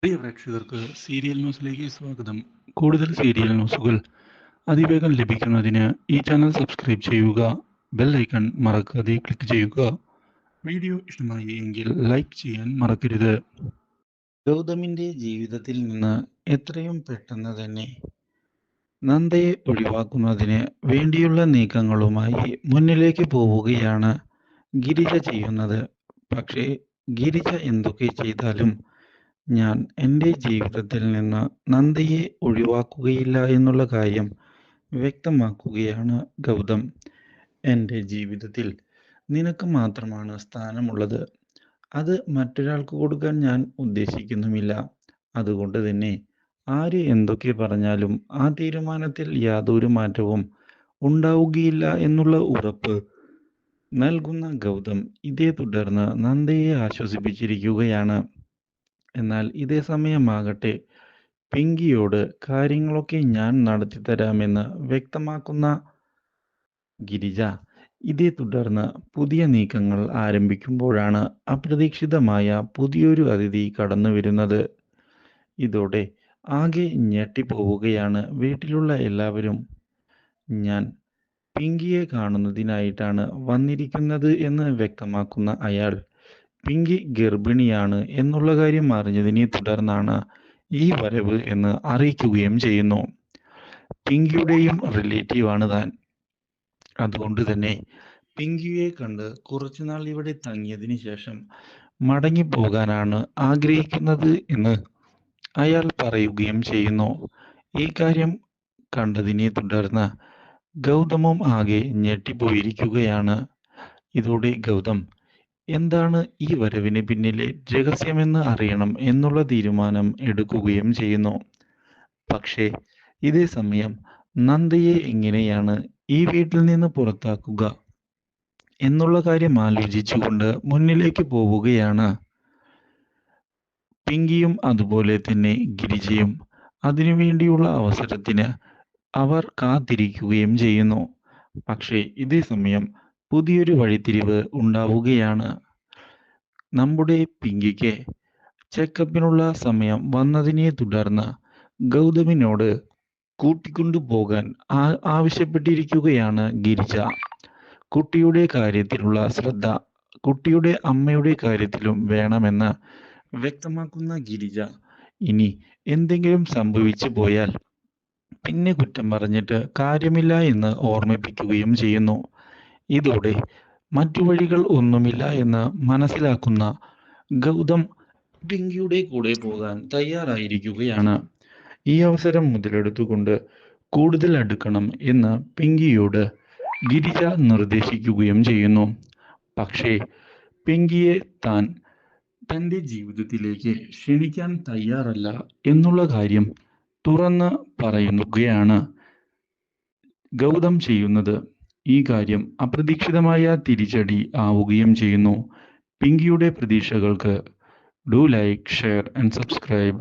പ്രിയ പ്രേക്ഷകർക്ക് സീരിയൽ ന്യൂസിലേക്ക് സ്വാഗതം. കൂടുതൽ സീരിയൽ ന്യൂസുകൾ അതിവേഗം ലഭിക്കുന്നതിന് ഈ ചാനൽ സബ്സ്ക്രൈബ് ചെയ്യുക. ബെൽ ഐക്കൺ മറക്കാതെ ക്ലിക്ക് ചെയ്യുക. വീഡിയോ ഇഷ്ടമായി എങ്കിൽ ലൈക്ക് ചെയ്യാൻ മറക്കരുത്. ഗൗതമിന്റെ ജീവിതത്തിൽ നിന്ന് എത്രയും പെട്ടെന്ന് തന്നെ നന്ദയെ ഒഴിവാക്കുന്നതിന് വേണ്ടിയുള്ള നീക്കങ്ങളുമായി മുന്നിലേക്ക് പോവുകയാണ് ഗിരിജ ചെയ്യുന്നത്. പക്ഷേ ഗിരിജ എന്തൊക്കെ ചെയ്താലും ഞാൻ എൻ്റെ ജീവിതത്തിൽ നിന്ന് നന്ദയെ ഒഴിവാക്കുകയില്ല എന്നുള്ള കാര്യം വ്യക്തമാക്കുകയാണ് ഗൗതം. എൻ്റെ ജീവിതത്തിൽ നിനക്ക് മാത്രമാണ് സ്ഥാനമുള്ളത്. അത് മറ്റൊരാൾക്ക് കൊടുക്കാൻ ഞാൻ ഉദ്ദേശിക്കുന്നുമില്ല. അതുകൊണ്ട് തന്നെ ആര് എന്തൊക്കെ പറഞ്ഞാലും ആ തീരുമാനത്തിൽ യാതൊരു മാറ്റവും ഉണ്ടാവുകയില്ല എന്നുള്ള ഉറപ്പ് നൽകുന്ന ഗൗതം ഇതേ തുടർന്ന് നന്ദയെ ആശ്വസിപ്പിച്ചിരിക്കുകയാണ്. എന്നാൽ ഇതേ സമയമാകട്ടെ പിങ്കിയോട് കാര്യങ്ങളൊക്കെ ഞാൻ നടത്തിത്തരാമെന്ന് വ്യക്തമാക്കുന്ന ഗിരിജ ഇതേ തുടർന്ന് പുതിയ നീക്കങ്ങൾ ആരംഭിക്കുമ്പോഴാണ് അപ്രതീക്ഷിതമായ പുതിയൊരു അതിഥി കടന്നു വരുന്നത്. ഇതോടെ ആകെ ഞെട്ടിപ്പോവുകയാണ് വീട്ടിലുള്ള എല്ലാവരും. ഞാൻ പിങ്കിയെ കാണുന്നതിനായിട്ടാണ് വന്നിരിക്കുന്നത് എന്ന് വ്യക്തമാക്കുന്ന അയാൾ പിങ്കി ഗർഭിണിയാണ് എന്നുള്ള കാര്യം അറിഞ്ഞതിനെ തുടർന്നാണ് ഈ വരവ് എന്ന് അറിയിക്കുകയും ചെയ്യുന്നു. പിങ്കിയുടെയും റിലേറ്റീവ് ആണ് താൻ. അതുകൊണ്ട് തന്നെ പിങ്കിയെ കണ്ട് കുറച്ചുനാൾ ഇവിടെ തങ്ങിയതിന് ശേഷം മടങ്ങി പോകാനാണ് ആഗ്രഹിക്കുന്നത് എന്ന് അയാൾ പറയുകയും ചെയ്യുന്നു. ഈ കാര്യം കണ്ടതിനെ തുടർന്ന് ഗൗതമും ആകെ ഞെട്ടിപ്പോയിരിക്കുകയാണ്. ഇതോടെ ഗൗതം എന്താണ് ഈ വരവിന് പിന്നിലെ രഹസ്യമെന്ന് അറിയണം എന്നുള്ള തീരുമാനം എടുക്കുകയും ചെയ്യുന്നു. പക്ഷേ ഇതേ സമയം നന്ദയെ എങ്ങനെയാണ് ഈ വീട്ടിൽ നിന്ന് പുറത്താക്കുക എന്നുള്ള കാര്യം ആലോചിച്ചുകൊണ്ട് മുന്നിലേക്ക് പോവുകയാണ് പിങ്കിയും അതുപോലെ തന്നെ ഗിരിജയും. അതിനുവേണ്ടിയുള്ള അവസരത്തിന് അവർ കാത്തിരിക്കുകയും ചെയ്യുന്നു. പക്ഷേ ഇതേ സമയം പുതിയൊരു വഴിത്തിരിവ് ഉണ്ടാവുകയാണ്. നമ്മുടെ പിങ്കിക്ക് ചെക്കപ്പിനുള്ള സമയം വന്നതിനെ തുടർന്ന് ഗൗതമിനോട് കൂട്ടിക്കൊണ്ടു പോകാൻ ആവശ്യപ്പെട്ടിരിക്കുകയാണ് ഗിരിജ. കുട്ടിയുടെ കാര്യത്തിലുള്ള ശ്രദ്ധ കുട്ടിയുടെ അമ്മയുടെ കാര്യത്തിലും വേണമെന്ന് വ്യക്തമാക്കുന്ന ഗിരിജ ഇനി എന്തെങ്കിലും സംഭവിച്ചു പോയാൽ പിന്നെ കുറ്റം പറഞ്ഞിട്ട് കാര്യമില്ല എന്ന് ഓർമ്മിപ്പിക്കുകയും ചെയ്യുന്നു. ഇതോടെ മറ്റു വഴികൾ ഒന്നുമില്ല എന്ന് മനസ്സിലാക്കുന്ന ഗൗതം പിങ്കിയുടെ കൂടെ പോകാൻ തയ്യാറായിരിക്കുകയാണ്. ഈ അവസരം മുതലെടുത്തുകൊണ്ട് കൂടുതൽ അടുക്കണം എന്ന് പിങ്കിയോട് ഗിരിജ നിർദ്ദേശിക്കുകയും ചെയ്യുന്നു. പക്ഷേ പിങ്കിയെ താൻ തൻ്റെ ജീവിതത്തിലേക്ക് ക്ഷണിക്കാൻ തയ്യാറല്ല എന്നുള്ള കാര്യം തുറന്ന് പറയുകയാണ് ഗൗതം ചെയ്യുന്നത്. ഈ കാര്യം അപ്രതീക്ഷിതമായ തിരിച്ചടി ആവുകയും ചെയ്യുന്നു. പിങ്കിയുടെ പ്രതീക്ഷകൾക്ക് do like, share and subscribe.